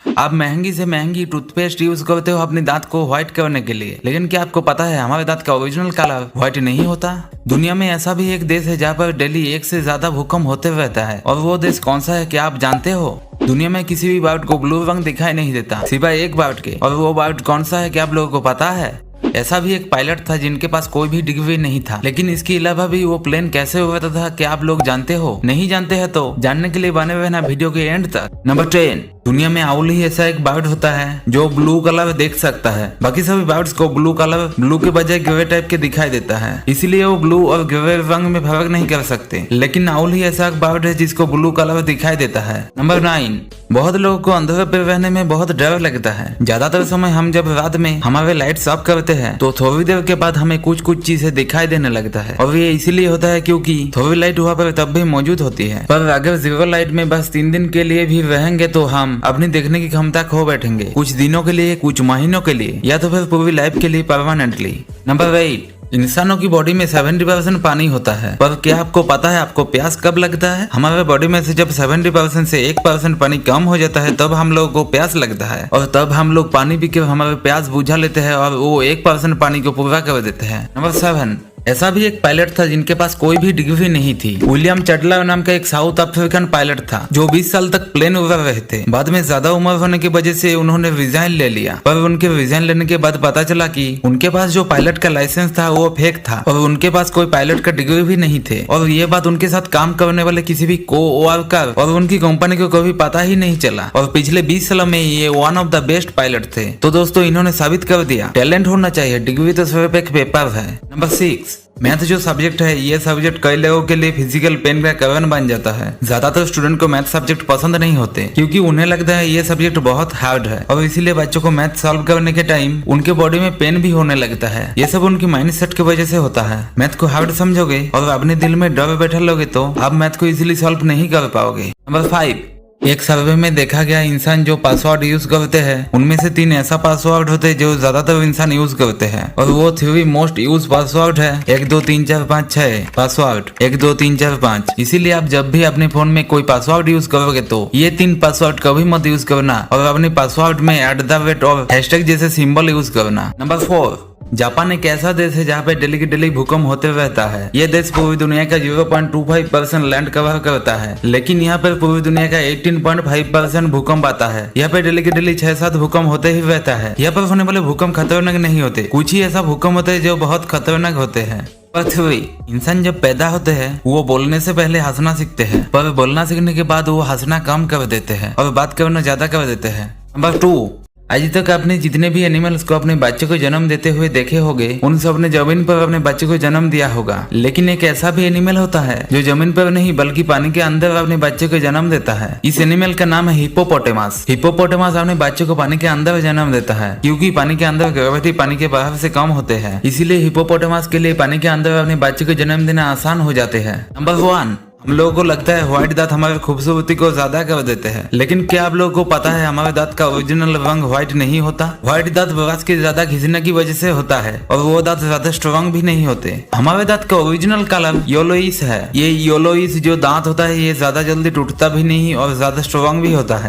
आप महंगी से महंगी टूथपेस्ट यूज करते हो अपने दांत को व्हाइट करने के लिए, लेकिन क्या आपको पता है हमारे दांत का ओरिजिनल कलर व्हाइट नहीं होता। दुनिया में ऐसा भी एक देश है जहाँ पर डेली 1 से ज्यादा भूकंप होते रहता है, और वो देश कौन सा है क्या आप जानते हो? दुनिया में किसी भी बर्ड को ब्लू रंग दिखाई नहीं देता सिवाय एक बर्ड के, और वो बर्ड कौन सा है क्या आप लोगों को पता है? ऐसा भी एक पायलट था जिनके पास कोई भी डिग्री नहीं था, लेकिन इसके अलावा भी वो प्लेन कैसे उड़ता था क्या आप लोग जानते हो? नहीं जानते हैं तो जानने के लिए बने रहना वीडियो के एंड तक। नंबर 10, दुनिया में आउल ही ऐसा एक बर्ड होता है जो ब्लू कलर देख सकता है। बाकी सभी बर्ड्स को ब्लू कलर ब्लू के बजाय ग्रे टाइप के दिखाई देता है, इसीलिए वो ब्लू और ग्रे रंग में फर्क नहीं कर सकते, लेकिन आउल ही ऐसा एक बर्ड है जिसको ब्लू कलर दिखाई देता है। नंबर 9, बहुत लोगों को अंधेरे पे रहने में बहुत डर लगता है। ज्यादातर समय हम जब रात में हमारे लाइट्स ऑफ करते हैं तो थोड़ी देर के बाद हमें कुछ कुछ चीजें दिखाई देने लगता है, और ये इसीलिए होता है क्योंकि थोड़ी लाइट वहाँ पर तब भी मौजूद होती है, पर अगर जीरो लाइट में बस 3 दिन के लिए भी रहेंगे तो हम अपनी देखने की क्षमता खो बैठेंगे, कुछ दिनों के लिए, कुछ महीनों के लिए, या तो फिर पूरी लाइफ के लिए परमानेंटली। नंबर 8, इंसानों की बॉडी में 70% पानी होता है, पर क्या आपको पता है आपको प्यास कब लगता है? हमारे बॉडी में से जब 70% से 1% पानी कम हो जाता है तब हम लोगों को प्यास लगता है, और तब हम लोग पानी पी के हमारे प्यास बुझा लेते हैं और वो 1% पानी को पूरा कर देते हैं। नंबर 7, ऐसा भी एक पायलट था जिनके पास कोई भी डिग्री नहीं थी। विलियम चडलर नाम का एक साउथ अफ्रीकन पायलट था जो 20 साल तक प्लेन उड़ा रहे थे। बाद में ज्यादा उम्र होने की वजह से उन्होंने रिजाइन ले लिया, पर उनके रिजाइन लेने के बाद पता चला कि उनके पास जो पायलट का लाइसेंस था वो फेक था, और उनके पास कोई पायलट का डिग्री भी नहीं थे, और ये बात उनके साथ काम करने वाले किसी भी को-वर्कर और उनकी कंपनी को कभी पता ही नहीं चला, और पिछले 20 सालों में ये one of the best pilot थे। तो दोस्तों इन्होंने साबित कर दिया टैलेंट होना चाहिए, डिग्री तो सिर्फ एक पेपर है। नंबर 6, मैथ जो सब्जेक्ट है ये सब्जेक्ट कई लोगों के लिए फिजिकल पेन का कारण बन जाता है। ज्यादातर स्टूडेंट को मैथ सब्जेक्ट पसंद नहीं होते क्योंकि उन्हें लगता है ये सब्जेक्ट बहुत हार्ड है, और इसीलिए बच्चों को मैथ सॉल्व करने के टाइम उनके बॉडी में पेन भी होने लगता है। ये सब उनकी माइंड सेट की वजह से होता है। मैथ को हार्ड समझोगे और अपने दिल में डर बैठा लोगे तो आप मैथ को इजीली सॉल्व नहीं कर पाओगे। नंबर 5, एक सर्वे में देखा गया इंसान जो पासवर्ड यूज करते हैं उनमें से 3 ऐसा पासवर्ड होते हैं जो ज्यादातर इंसान यूज करते हैं, और वो 3 मोस्ट यूज पासवर्ड है 1 2 3 4 5 6 पासवर्ड 1 2 3 4 5। इसीलिए आप जब भी अपने फोन में कोई पासवर्ड यूज करोगे तो ये 3 पासवर्ड कभी मत यूज करना, और अपने पासवर्ड में @ और हैशटैग जैसे सिंबल यूज करना। नंबर 4, जापान एक ऐसा देश है जहाँ पे डेली के डेली भूकंप होते रहता है। ये देश पूरी दुनिया का 0.25% लैंड कवर करता है, लेकिन यहाँ पर पूरी दुनिया का 18.5% भूकंप आता है। यहाँ पे डेली के डेली 6-7 भूकंप होते ही रहता है। यहाँ पर होने वाले भूकंप खतरनाक नहीं होते, कुछ ही ऐसा भूकंप होते हैं जो बहुत खतरनाक होते हैं। पृथ्वी, इंसान जब पैदा होते हैं वो बोलने से पहले हंसना सीखते हैं, पर बोलना सीखने के बाद वो हंसना कम कर देते हैं और बात करना ज्यादा कर देते हैं। नंबर 2, आज तक आपने जितने भी एनिमल्स को अपने बच्चे को जन्म देते हुए देखे होंगे उन सब ने जमीन पर अपने बच्चे को जन्म दिया होगा, लेकिन एक ऐसा भी एनिमल होता है जो जमीन पर नहीं बल्कि पानी के अंदर अपने बच्चे को जन्म देता है। इस एनिमल का नाम है हिप्पोपोटेमस। हिप्पोपोटेमस अपने बच्चे को पानी के अंदर जन्म देता है क्योंकि पानी के अंदर ग्रेविटी पानी के बाहर से कम होते हैं, इसीलिए हिप्पोपोटेमस के लिए पानी के अंदर अपने बच्चे को जन्म देना आसान हो जाते हैं। नंबर 1, हम लोगों को लगता है व्हाइट दांत हमारी खूबसूरती को ज्यादा कर देते हैं, लेकिन क्या आप लोगों को पता है हमारे दांत का ओरिजिनल रंग व्हाइट नहीं होता। व्हाइट दांत ब्रश के ज्यादा घिसने की वजह से होता है, और वो दांत ज्यादा स्ट्रॉन्ग भी नहीं होते। हमारे दांत का ओरिजिनल कलर येलोइश है। ये येलोइश जो दांत होता है ये ज्यादा जल्दी टूटता भी नहीं और ज्यादा स्ट्रॉन्ग भी होता है।